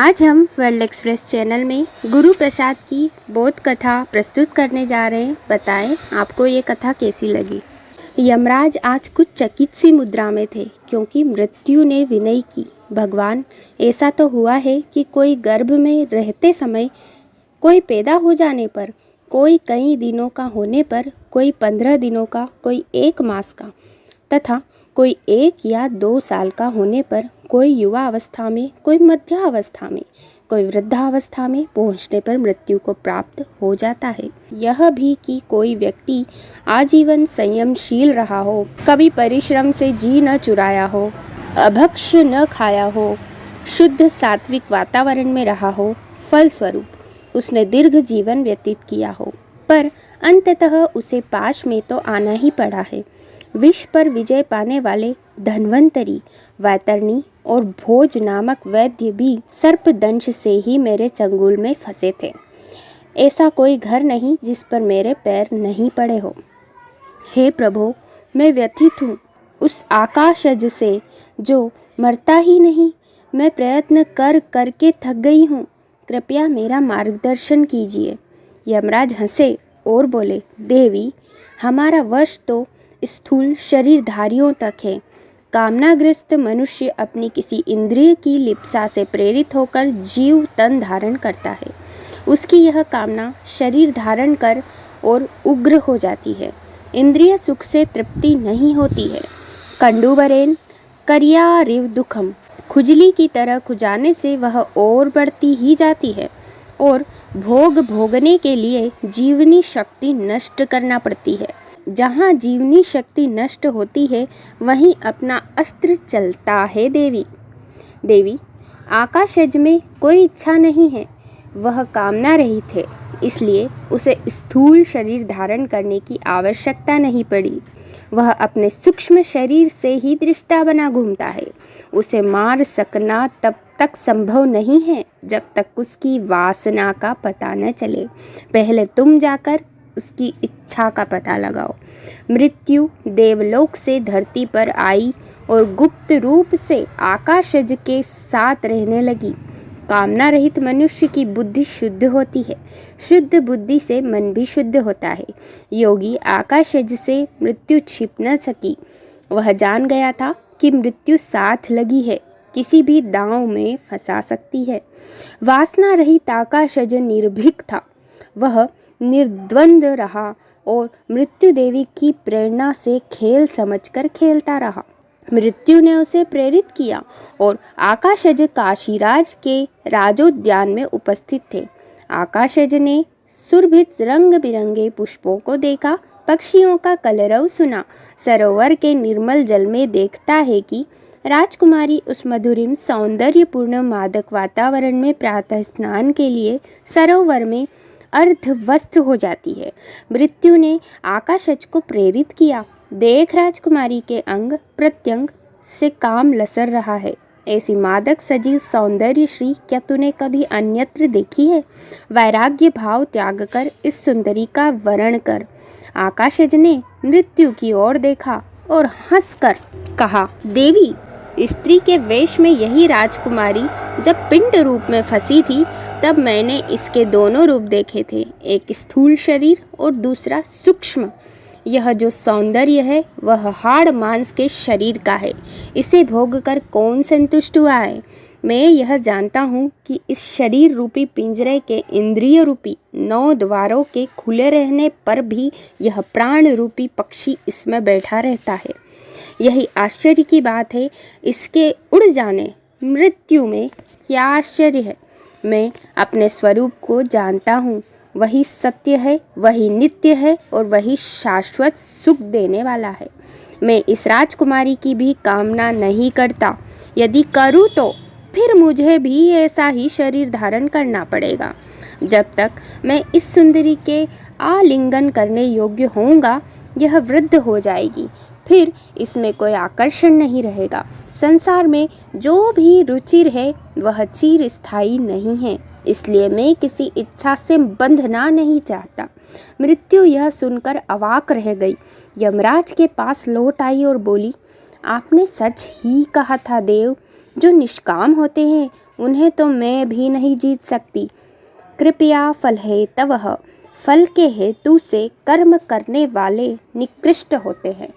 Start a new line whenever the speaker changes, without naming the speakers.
आज हम world express channel में गुरु प्रसाद की बोध कथा प्रस्तुत करने जा रहे हैं। बताएं आपको ये कथा कैसी लगी। यमराज आज कुछ चकित सी मुद्रा में थे क्योंकि मृत्यु ने विनय की, भगवान ऐसा तो हुआ है कि कोई गर्भ में रहते समय, कोई पैदा हो जाने पर, कोई कई दिनों का होने पर, कोई 15 दिनों का, कोई 1 मास का तथा कोई 1 या 2 साल का होने पर, कोई युवा अवस्था में, कोई मध्यावस्था में, कोई वृद्धावस्था में पहुंचने पर मृत्यु को प्राप्त हो जाता है। यह भी कि कोई व्यक्ति आजीवन संयमशील रहा हो, कभी परिश्रम से जी न चुराया हो, अभक्ष्य न खाया हो, शुद्ध सात्विक वातावरण में रहा हो, फलस्वरूप उसने दीर्घ जीवन व्यतीत किया हो, पर अंततः उसे पाश में तो आना ही पड़ा है। विष पर विजय पाने वाले धन्वंतरी, वैतरणी और भोज नामक वैद्य भी सर्पदंश से ही मेरे चंगुल में फंसे थे। ऐसा कोई घर नहीं जिस पर मेरे पैर नहीं पड़े हो। हे प्रभो, मैं व्यथित हूँ उस आकाशज से जो मरता ही नहीं। मैं प्रयत्न कर करके थक गई हूँ, कृपया मेरा मार्गदर्शन कीजिए। यमराज हंसे और बोले, देवी, हमारा वश तो स्थूल शरीरधारियों तक है। कामनाग्रस्त मनुष्य अपनी किसी इंद्रिय की लिप्सा से प्रेरित होकर जीव तन धारण करता है। उसकी यह कामना शरीर धारण कर और उग्र हो जाती है। इंद्रिय सुख से तृप्ति नहीं होती है। कंडुबरेन करिया रिव दुखम, खुजली की तरह खुजाने से वह और बढ़ती ही जाती है और भोग भोगने के लिए जीवनी शक्ति नष्ट करना पड़ती है। जहाँ जीवनी शक्ति नष्ट होती है वहीं अपना अस्त्र चलता है। देवी, आकाशज में कोई इच्छा नहीं है, वह कामना रहित है, इसलिए उसे स्थूल शरीर धारण करने की आवश्यकता नहीं पड़ी। वह अपने सूक्ष्म शरीर से ही दृष्टा बना घूमता है। उसे मार सकना तब तक संभव नहीं है जब तक उसकी वासना का पता न चले। पहले तुम जाकर उसकी इच्छा का पता लगाओ। मृत्यु देवलोक से धरती पर आई और गुप्त रूप से आकाशज के साथ रहने लगी। कामना रहित मनुष्य की बुद्धि शुद्ध होती है। शुद्ध बुद्धि से मन भी शुद्ध होता है। योगी आकाशज से मृत्यु छिप न सकी। वह जान गया था कि मृत्यु साथ लगी है, किसी भी दांव में फंसा सकती है। वासना रहित आकाशज निर्भीक था। वह निर्द्वंद रहा और मृत्यु देवी की प्रेरणा से खेल समझकर खेलता रहा। मृत्यु ने उसे प्रेरित किया और आकाशज काशीराज के राजोद्यान में उपस्थित थे। आकाशज ने सुरभित रंग बिरंगे पुष्पों को देखा, पक्षियों का कलरव सुना। सरोवर के निर्मल जल में देखता है कि राजकुमारी उस मधुरिम सौंदर्यपूर्ण मादक वातावरण में प्रातः स्नान के लिए सरोवर में अर्ध वस्त्र हो जाती है। मृत्यु ने आकाशज को प्रेरित किया। देख, राजकुमारी के अंग प्रत्यंग से काम लसर रहा है। ऐसी मादक सजीव सौंदर्य श्री क्या तूने कभी अन्यत्र देखी है? वैराग्य भाव त्याग कर इस सुंदरी का वर्ण कर। आकाशज ने मृत्यु की ओर देखा और हंसकर कहा, देवी, स्त्री के वेश में यही राजकुमारी जब पिंड रूप में फंसी थी तब मैंने इसके दोनों रूप देखे थे, एक स्थूल शरीर और दूसरा सूक्ष्म। यह जो सौंदर्य है वह हाड़ मांस के शरीर का है। इसे भोग कर कौन संतुष्ट हुआ है? मैं यह जानता हूँ कि इस शरीर रूपी पिंजरे के इंद्रिय रूपी 9 द्वारों के खुले रहने पर भी यह प्राण रूपी पक्षी इसमें बैठा रहता है। यही आश्चर्य की बात है। इसके उड़ जाने मृत्यु में क्या आश्चर्य है? मैं अपने स्वरूप को जानता हूँ। वही सत्य है, वही नित्य है और वही शाश्वत सुख देने वाला है। मैं इस राजकुमारी की भी कामना नहीं करता। यदि करूँ तो फिर मुझे भी ऐसा ही शरीर धारण करना पड़ेगा। जब तक मैं इस सुंदरी के आलिंगन करने योग्य होऊंगा, यह वृद्ध हो जाएगी। फिर इसमें कोई आकर्षण नहीं रहेगा। संसार में जो भी रुचि है वह चिर स्थायी नहीं है, इसलिए मैं किसी इच्छा से बंधना नहीं चाहता। मृत्यु यह सुनकर अवाक रह गई। यमराज के पास लौट आई और बोली, आपने सच ही कहा था देव। जो निष्काम होते हैं उन्हें तो मैं भी नहीं जीत सकती। कृपया फल हेतवः, फल के हेतु से कर्म करने वाले निकृष्ट होते हैं।